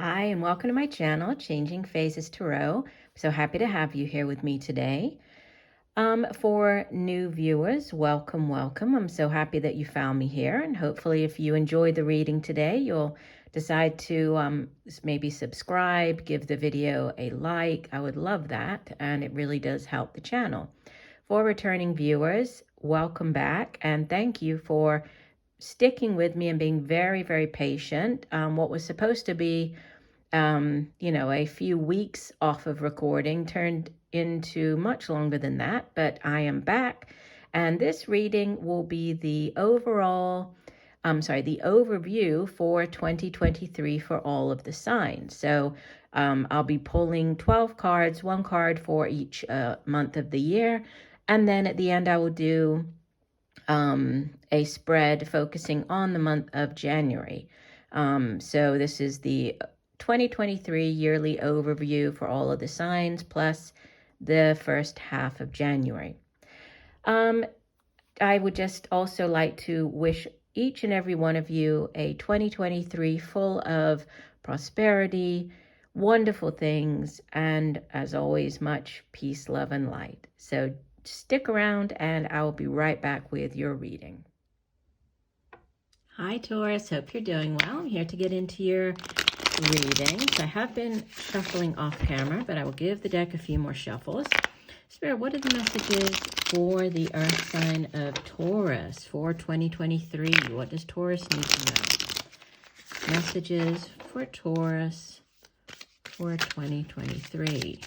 Hi, and welcome to my channel, Changing Phases Tarot. I'm so happy to have you here with me today. For new viewers, welcome, welcome. I'm so happy that you found me here, and hopefully if you enjoyed the reading today, you'll decide to maybe subscribe, give the video a like. I would love that, and it really does help the channel. For returning viewers, welcome back, and thank you for sticking with me and being very, very patient. What was supposed to be a few weeks off of recording turned into much longer than that, but I am back, and this reading will be the overview for 2023 for all of the signs. So I'll be pulling 12 cards, one card for each month of the year, and then at the end I will do a spread focusing on the month of January. So this is the 2023 yearly overview for all of the signs, plus the first half of January. I would just also like to wish each and every one of you a 2023 full of prosperity, wonderful things, and as always, much peace, love, and light. So stick around and I will be right back with your reading. Hi Taurus, hope you're doing well. I'm here to get into your readings. I have been shuffling off camera, but I will give the deck a few more shuffles. Spirit, what are the messages for the earth sign of Taurus for 2023? What does Taurus need to know? Messages for Taurus for 2023.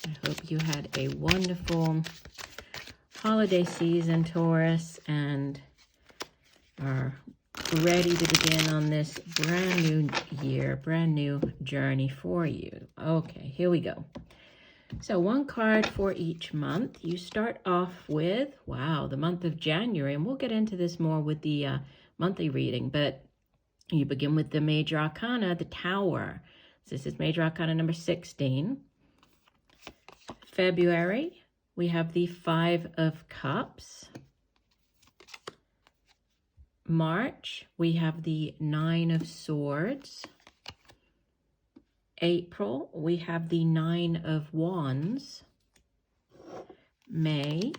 I hope you had a wonderful holiday season, Taurus, and are ready to begin on this brand new year, brand new journey for you. Okay, here we go. So one card for each month. You start off with, wow, the month of January, and we'll get into this more with the monthly reading, but you begin with the Major Arcana, the Tower. So this is Major Arcana number 16. February, we have the Five of Cups. March, we have the Nine of Swords. April, we have the Nine of Wands. May,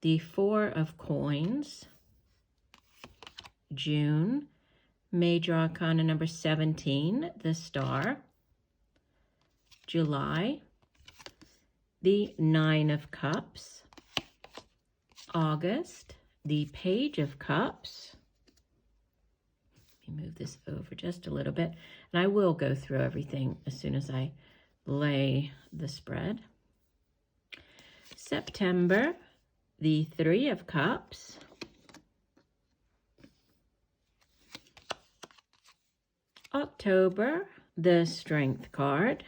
the Four of Coins. June, Major Arcana number 17, the Star. July, the Nine of Cups. August, the Page of Cups. Let me move this over just a little bit, and I will go through everything as soon as I lay the spread. September, the Three of Cups. October, the Strength card.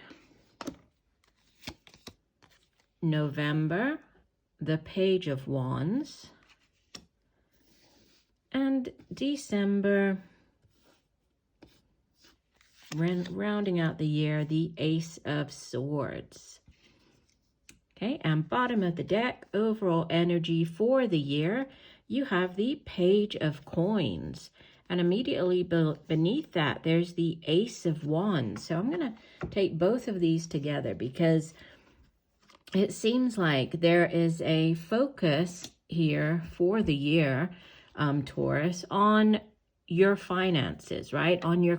November, the Page of Wands. And December, rounding out the year, the Ace of Swords. Okay, and bottom of the deck, overall energy for the year, you have the Page of Coins. And immediately beneath that, there's the Ace of Wands. So I'm going to take both of these together because it seems like there is a focus here for the year, Taurus, on your finances, right? On your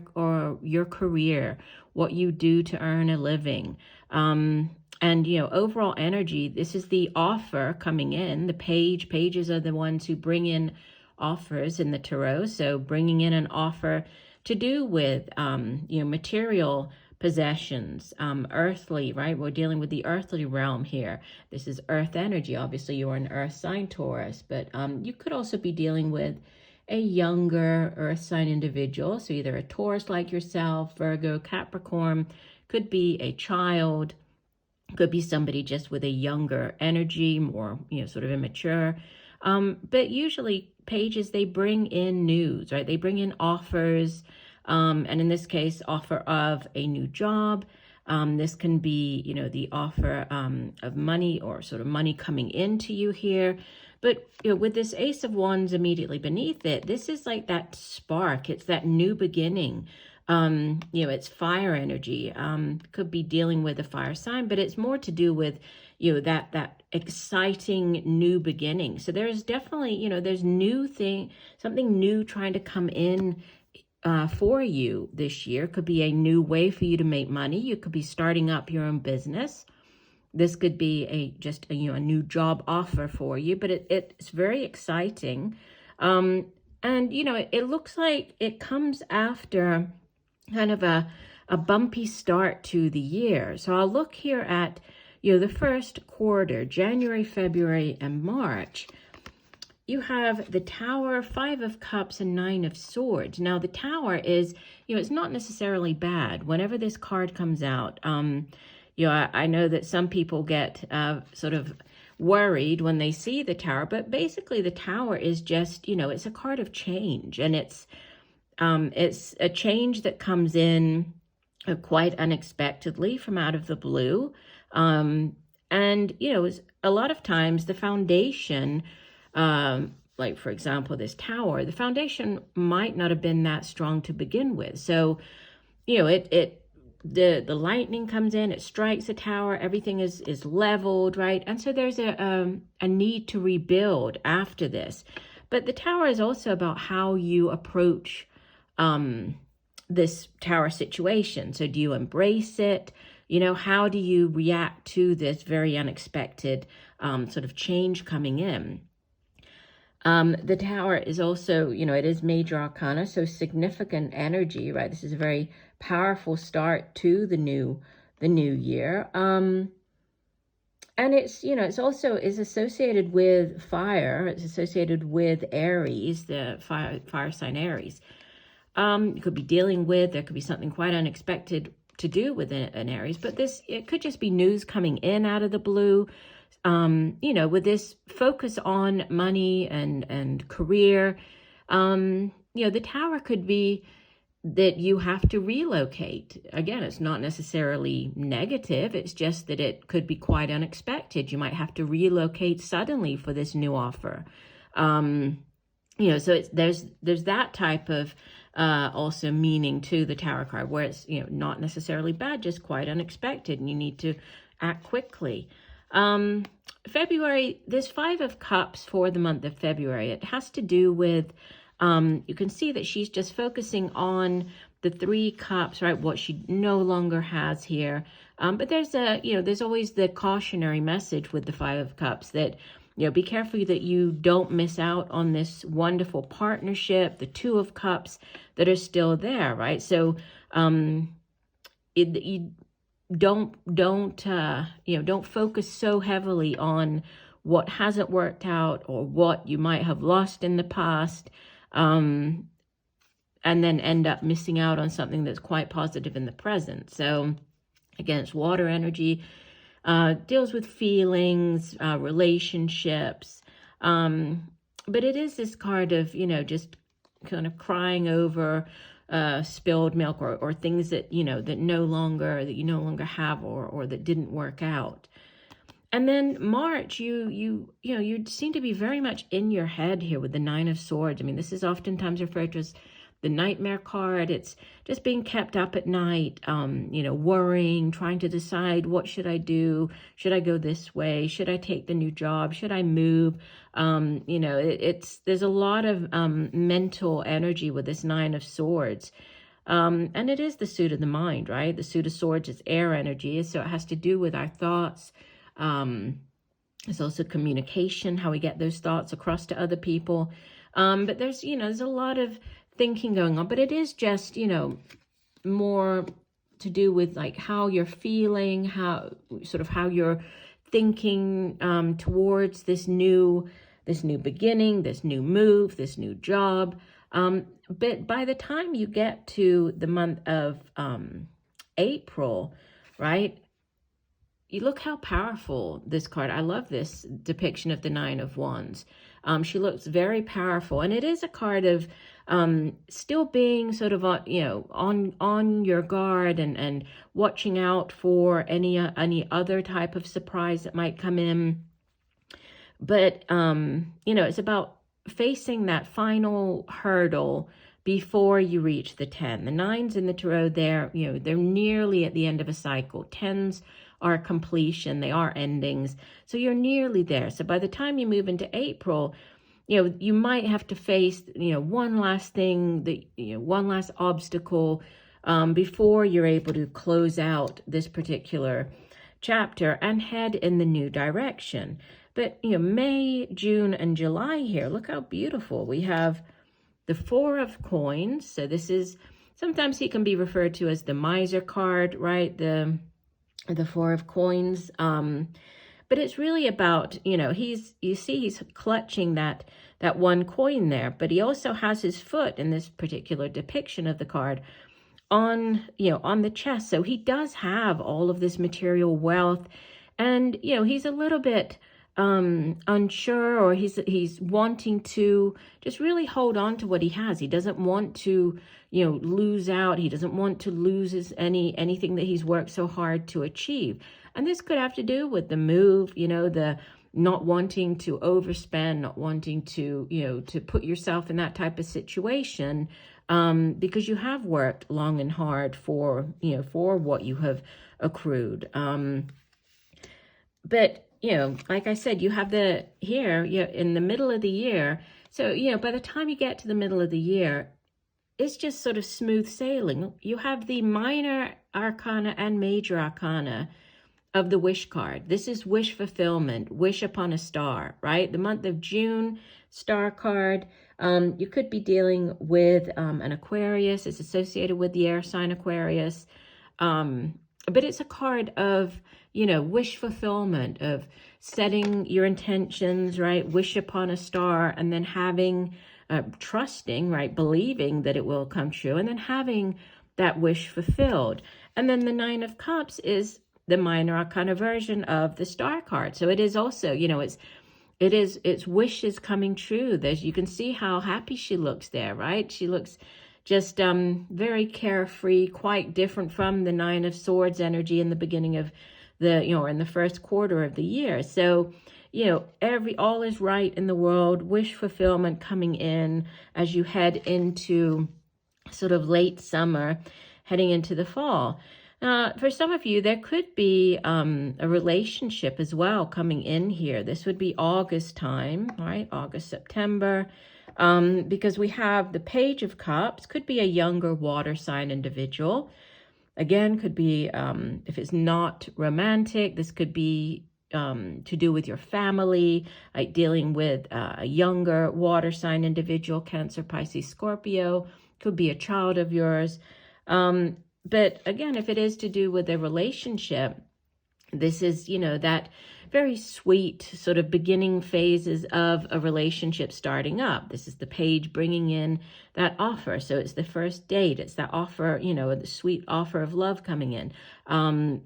career, what you do to earn a living. And, overall energy, this is the offer coming in. The pages are the ones who bring in offers in the tarot. So bringing in an offer to do with, material possessions, earthly, right? We're dealing with the earthly realm here. This is earth energy. Obviously, you're an earth sign, Taurus, but you could also be dealing with a younger earth sign individual. So either a Taurus like yourself, Virgo, Capricorn, could be a child, could be somebody just with a younger energy, more, sort of immature. But usually pages, they bring in news, right? They bring in offers, and in this case, offer of a new job. This can be, the offer of money or sort of money coming into you here. But, with this Ace of Wands immediately beneath it, this is like that spark. It's that new beginning. It's fire energy. Could be dealing with a fire sign, but it's more to do with, that exciting new beginning. So there's definitely, there's something new trying to come in for you this year. Could be a new way for you to make money. You could be starting up your own business. This could be just a new job offer for you, but it's very exciting. And, it looks like it comes after kind of a bumpy start to the year. So I'll look here at, the first quarter, January, February, and March. You have the Tower, 5 of Cups, and 9 of Swords. Now, the Tower is, it's not necessarily bad. Whenever this card comes out, I know that some people get sort of worried when they see the Tower, but basically the Tower is just, it's a card of change, and it's a change that comes in quite unexpectedly from out of the blue. And, a lot of times the foundation, like for example, this Tower, the foundation might not have been that strong to begin with. So, the lightning comes in, it strikes the Tower, everything is leveled, right? And so there's a need to rebuild after this. But the Tower is also about how you approach this Tower situation. So do you embrace it? How do you react to this very unexpected sort of change coming in? The Tower is also, it is major arcana, so significant energy, right? This is a very powerful start to the new year. And it's, it's also is associated with fire. It's associated with Aries, the fire sign Aries. You could be dealing with, there could be something quite unexpected to do with an Aries, but it could just be news coming in out of the blue. With this focus on money and career, the Tower could be that you have to relocate. Again, it's not necessarily negative. It's just that it could be quite unexpected. You might have to relocate suddenly for this new offer. So there's that type of also meaning to the Tower card, where it's, not necessarily bad, just quite unexpected, and you need to act quickly. February, there's 5 of Cups for the month of February. It has to do with, you can see that she's just focusing on the 3 cups, right? What she no longer has here. But there's always the cautionary message with the 5 of Cups that, be careful that you don't miss out on this wonderful partnership, the 2 of Cups that are still there, right? So, you don't focus so heavily on what hasn't worked out or what you might have lost in the past, and then end up missing out on something that's quite positive in the present. So again, it's water energy, deals with feelings, relationships, but it is this card of, just kind of crying over spilled milk or things that, that you no longer have or that didn't work out. And then March, you seem to be very much in your head here with the 9 of Swords. I mean, this is oftentimes referred to as the nightmare card. It's just being kept up at night, worrying, trying to decide, what should I do? Should I go this way? Should I take the new job? Should I move? There's a lot of mental energy with this 9 of Swords. And it is the suit of the mind, right? The suit of Swords is air energy, so it has to do with our thoughts. There's also communication, how we get those thoughts across to other people. But there's a lot of thinking going on, but it is just, more to do with like how you're feeling, how you're thinking towards this new beginning, this new move, this new job. But by the time you get to the month of April, right, you look how powerful this card. I love this depiction of the 9 of Wands. She looks very powerful, and it is a card of still being sort of on your guard and watching out for any other type of surprise that might come in. But, you know, it's about facing that final hurdle before you reach the 10. The 9s in the tarot, they're nearly at the end of a cycle. 10s are completion, they are endings. So you're nearly there. So by the time you move into April, you might have to face, one last thing, one last obstacle before you're able to close out this particular chapter and head in the new direction. But, May, June, and July here, look how beautiful. We have the 4 of coins. So this is, sometimes he can be referred to as the miser card, right? The 4 of coins. But it's really about, he's clutching that one coin there, but he also has his foot in this particular depiction of the card on the chest. So he does have all of this material wealth, and, he's a little bit unsure, or he's wanting to just really hold on to what he has. He doesn't want to, lose out. He doesn't want to lose anything that he's worked so hard to achieve. And this could have to do with the move, the not wanting to overspend, not wanting to, to put yourself in that type of situation, because you have worked long and hard for what you have accrued. But, like I said, you have here, in the middle of the year. So, by the time you get to the middle of the year, it's just sort of smooth sailing. You have the minor arcana and major arcana of the wish card. This is wish fulfillment, wish upon a star, right? The month of June, star card. You could be dealing with an Aquarius. It's associated with the air sign Aquarius. But it's a card of, wish fulfillment, of setting your intentions, right? Wish upon a star, and then having, trusting, right? Believing that it will come true, and then having that wish fulfilled. And then the 9 of Cups is the minor arcana version of the star card. So it is also, it's wishes coming true. You can see how happy she looks there, right? She looks just very carefree, quite different from the 9 of Swords energy in the beginning of in the first quarter of the year. So, all is right in the world, wish fulfillment coming in as you head into sort of late summer, heading into the fall. For some of you, there could be a relationship as well coming in here. This would be August time, right? August, September. Because we have the Page of Cups, could be a younger water sign individual. Again, could be, if it's not romantic, this could be to do with your family, like dealing with a younger water sign individual, Cancer, Pisces, Scorpio, could be a child of yours. But again, if it is to do with a relationship, this is, that very sweet sort of beginning phases of a relationship starting up. This is the Page bringing in that offer. So it's the first date. It's that offer, the sweet offer of love coming in.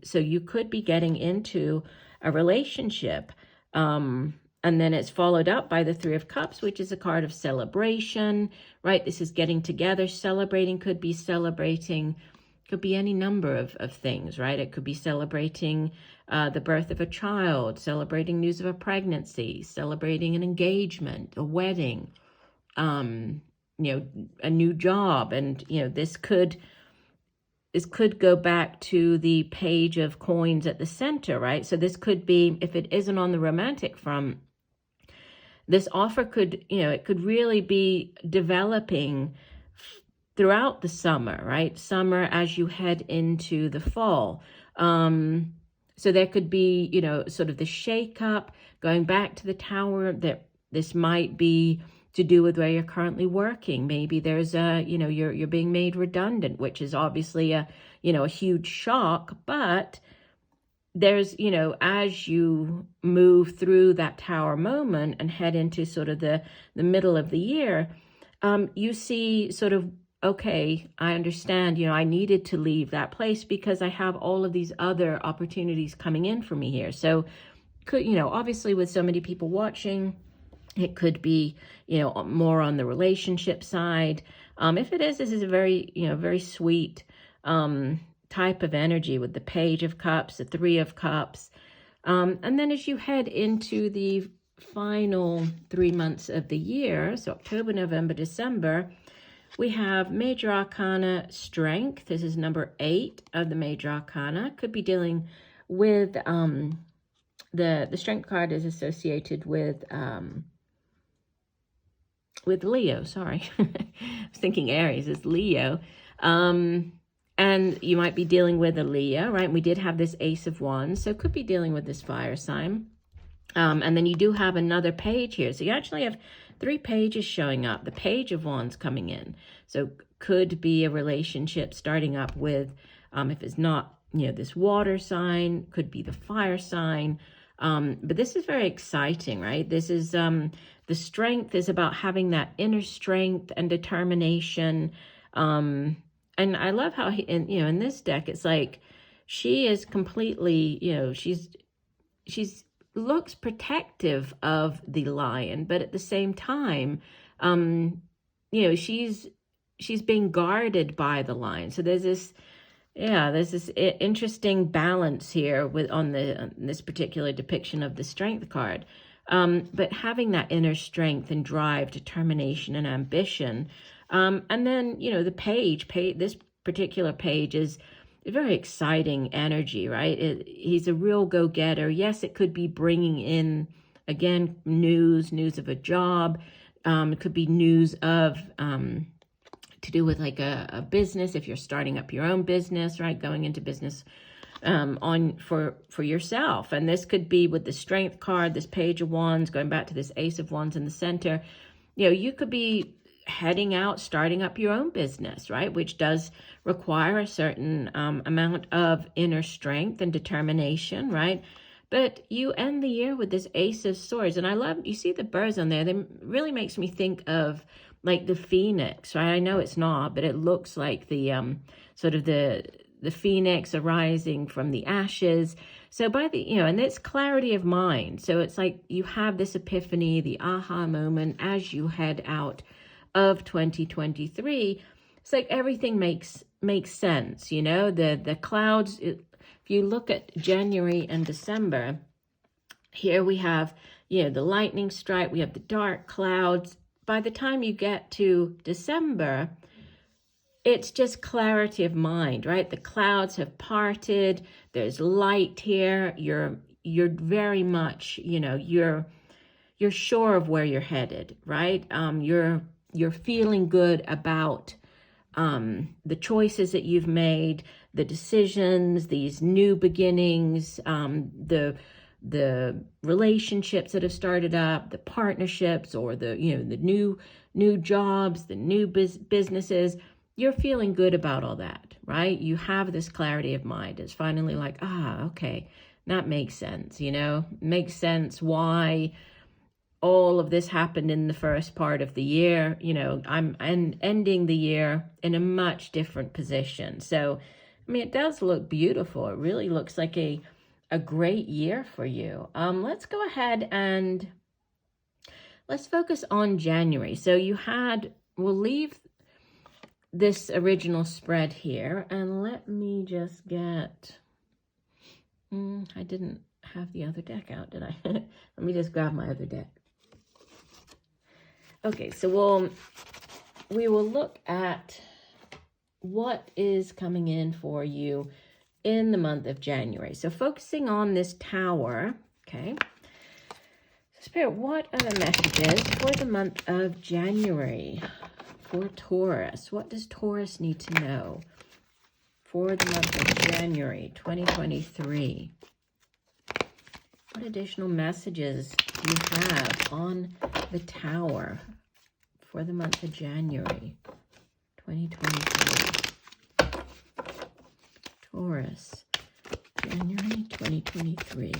So you could be getting into a relationship. And then it's followed up by the 3 of Cups, which is a card of celebration, right? This is getting together, celebrating, could be any number of things, right? It could be celebrating the birth of a child, celebrating news of a pregnancy, celebrating an engagement, a wedding, a new job. And, this could go back to the Page of Coins at the center, right? So this could be, if it isn't on the romantic front, this offer could, it could really be developing throughout the summer, right? Summer as you head into the fall. So there could be, sort of the shake-up, going back to the Tower, that this might be to do with where you're currently working. Maybe there's you're being made redundant, which is obviously a huge shock, but there's, as you move through that Tower moment and head into sort of the middle of the year, you see sort of, okay, I understand, I needed to leave that place because I have all of these other opportunities coming in for me here. So could, obviously with so many people watching, it could be, more on the relationship side. If it is, this is a very, very sweet type of energy with the Page of Cups, the 3 of Cups. And then as you head into the final 3 months of the year, so October, November, December, we have Major Arcana Strength. This is number 8 of the Major Arcana. Could be dealing with the Strength card is associated with Leo. Sorry, I was thinking Aries. It's Leo. And you might be dealing with a Leo, right? We did have this Ace of Wands, so could be dealing with this fire sign. And then you do have another page here. So you actually have 3 pages showing up. The Page of Wands coming in. So could be a relationship starting up with, if it's not, this water sign, could be the fire sign. But this is very exciting, right? This is, the strength is about having that inner strength and determination. And I love how in this deck, it's like she is completely, she's looks protective of the lion, but at the same time, she's being guarded by the lion. So there's this interesting balance here on this particular depiction of the Strength card. But having that inner strength and drive, determination and ambition. And then, the page, this particular page is a very exciting energy, right? He's a real go-getter. Yes, it could be bringing in, again, news of a job. It could be news of, to do with like a business, if you're starting up your own business, right? Going into business for yourself. And this could be with the Strength card, this Page of Wands, going back to this Ace of Wands in the center. You could be heading out, starting up your own business, right? Which does require a certain amount of inner strength and determination, right? But you end the year with this Ace of Swords. And I love, you see the birds on there. They really makes me think of like the phoenix, right? I know it's not, but it looks like the sort of the phoenix arising from the ashes. So by the, and it's clarity of mind. So it's like you have this epiphany, the aha moment as you head out of 2023. It's like everything makes sense, the clouds. If you look at January and December, here we have, the lightning strike, we have the dark clouds. By the time you get to December, it's just clarity of mind, right? The clouds have parted. There's light here. You're very much, you're sure of where you're headed, right? You're feeling good about the choices that you've made, the decisions, these new beginnings, the relationships that have started up, the partnerships, or the new jobs, the new businesses. You're feeling good about all that, right? You have this clarity of mind. It's finally like, okay, that makes sense, makes sense why all of this happened in the first part of the year. I'm ending the year in a much different position. So, it does look beautiful. It really looks like a great year for you. Let's go ahead and let's focus on January. So we'll leave this original spread here, and let me just get, I didn't have the other deck out, did I? Let me just grab my other deck. Okay, so we will look at what is coming in for you in the month of January. So focusing on this Tower, okay. Spirit, what are the messages for the month of January for Taurus? What does Taurus need to know for the month of January 2023? What additional messages do you have on the Tower for the month of January 2023? Taurus, January 2023.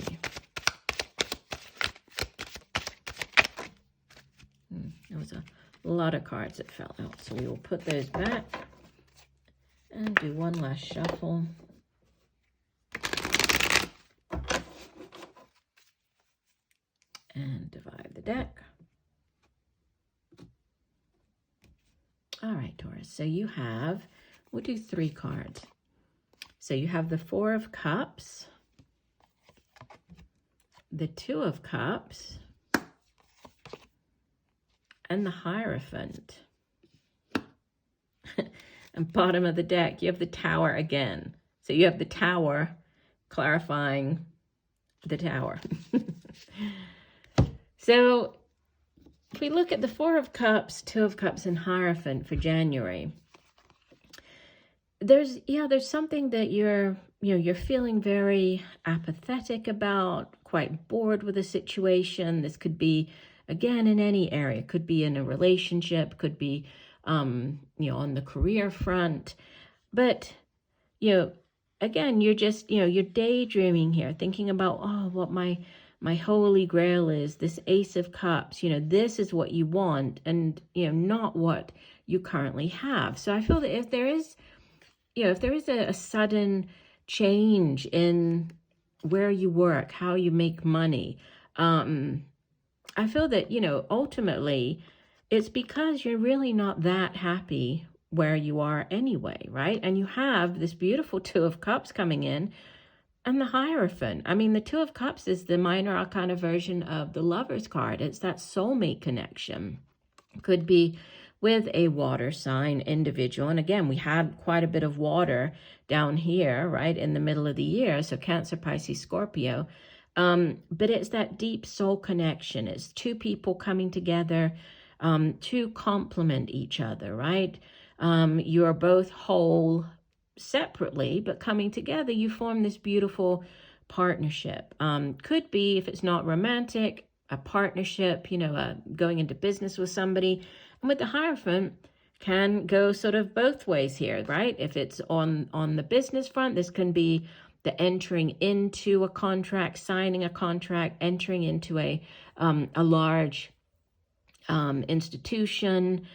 There was a lot of cards that fell out, so we will put those back and do one last shuffle. And divide the deck. All right, Taurus. So you have, we'll do 3 cards. So you have the 4 of Cups, the 2 of Cups, and the Hierophant. And bottom of the deck, you have the Tower again. So you have the Tower clarifying the Tower. So if we look at the Four of Cups, Two of Cups, and Hierophant for January, there's something that you're feeling very apathetic about, quite bored with a situation. This could be, again, in any area. It could be in a relationship, could be on the career front. But again, you're just you're daydreaming here, thinking about, oh, what my holy grail is, this Ace of Cups. This is what you want, and not what you currently have. So I feel that if there is a sudden change in where you work, how you make money, I feel that ultimately it's because you're really not that happy where you are anyway, right? And you have this beautiful Two of Cups coming in, and the Hierophant. I mean, the Two of Cups is the minor arcana version of the Lover's card. It's that soulmate connection. Could be with a water sign individual. And again, we had quite a bit of water down here, right, in the middle of the year. So Cancer, Pisces, Scorpio. But it's that deep soul connection. It's two people coming together to complement each other, right? You are both whole separately, but coming together, you form this beautiful partnership. Could be, if it's not romantic, a partnership, going into business with somebody. And with the Hierophant, can go sort of both ways here, right? If it's on the business front, this can be the entering into a contract, signing a contract, entering into a large institution,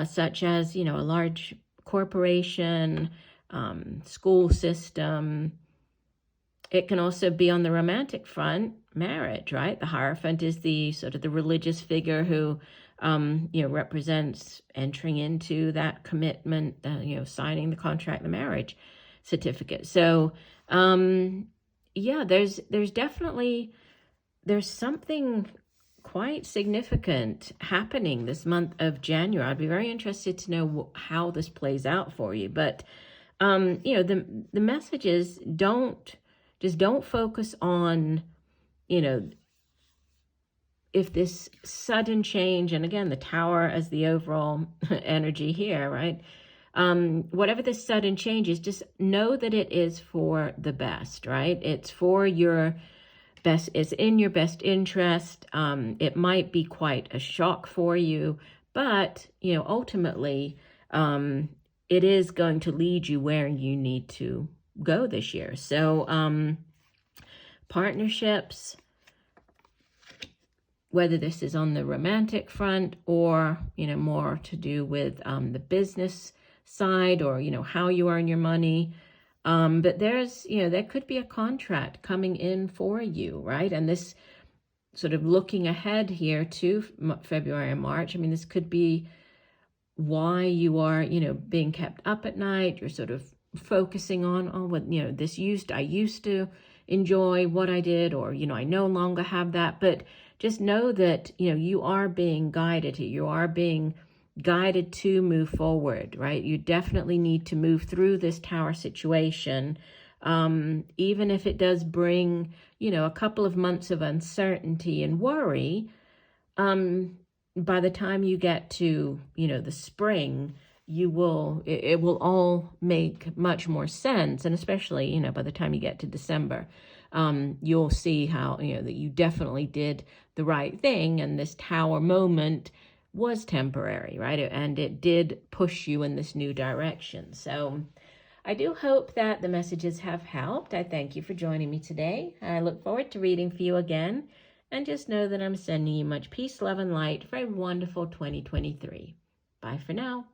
such as, a large corporation, school system. It can also be on the romantic front, marriage, right? The Hierophant is the sort of the religious figure who, represents entering into that commitment, signing the contract, the marriage certificate. So, there's definitely, there's something quite significant happening this month of January. I'd be very interested to know how this plays out for you. But, the message is don't focus on, if this sudden change, and again, the Tower as the overall energy here, right? Whatever this sudden change is, just know that it is for the best, right? It's for your best, it's in your best interest. It might be quite a shock for you, but, ultimately, it is going to lead you where you need to go this year. So, partnerships, whether this is on the romantic front or, more to do with the business side, or, how you earn your money. But there's, there could be a contract coming in for you, right? And this sort of looking ahead here to February and March, I mean, this could be why you are, being kept up at night. You're sort of focusing on, what, I used to enjoy what I did, or, I no longer have that. But just know that, you are being guided. You are being guided to move forward, right? You definitely need to move through this Tower situation, even if it does bring, a couple of months of uncertainty and worry. By the time you get to, the spring, it will all make much more sense. And especially, by the time you get to December, you'll see how, that you definitely did the right thing. And this Tower moment was temporary, right? And it did push you in this new direction. So I do hope that the messages have helped. I thank you for joining me today. I look forward to reading for you again. And just know that I'm sending you much peace, love, and light for a wonderful 2023. Bye for now.